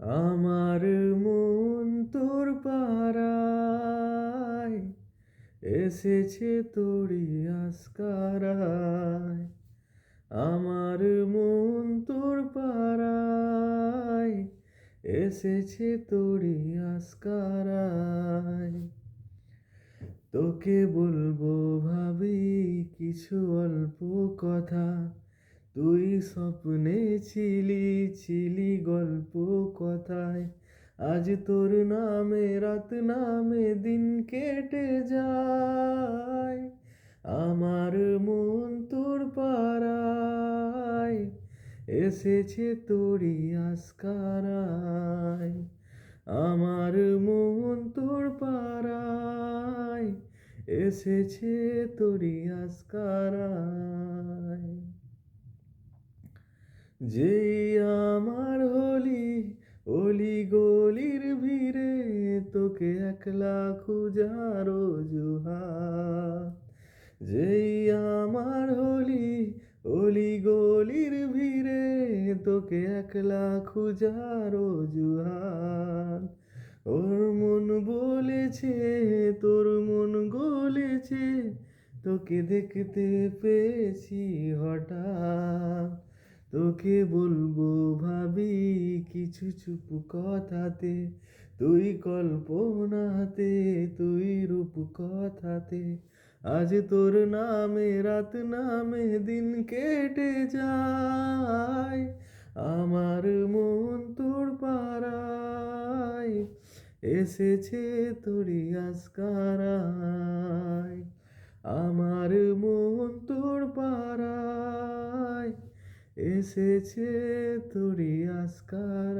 আমার মন তোর পাড়ায় এসেছে তোরি আস্কারায়। আমার মন তোর পাড়ায় এসেছে তোরি আস্কারায়। তোকে বলবো ভাবি কিছু অল্প কথা, তুই স্বপ্নে ছিলি ছিলি গল্প কথায়। আজ তোর নামে রাত নামে দিন কেটে যায়। আমার মন তোর পাড়ায় এসেছে তোরি আস্কারায়। আমার মন তোর পাড়ায় এসেছে তোরি আস্কারায়। যেই আমার হলি অলি গলির ভিড়ে, তোকে একলা খুঁজার অজুহাত। যেই আমার হলি অলি গলির ভিড়ে, তোকে একলা খুঁজার অজুহাত। ওর মন বলেছে তোর মন গলেছে, তোকে দেখতে পেয়েছি হঠাৎ। তোকে বলবো ভাবি কিছু চুপ কথাতে, তুই কল্পনাতে তুই রূপ কথাতে। আজ তোর নামে রাত নামে দিন কেটে যায়। আমার মন তোর পাড়ায় এসেছে তোরি আস্কারায়। আমার মন তোর পাড়ায় এসেছে তোরি আস্কারায়।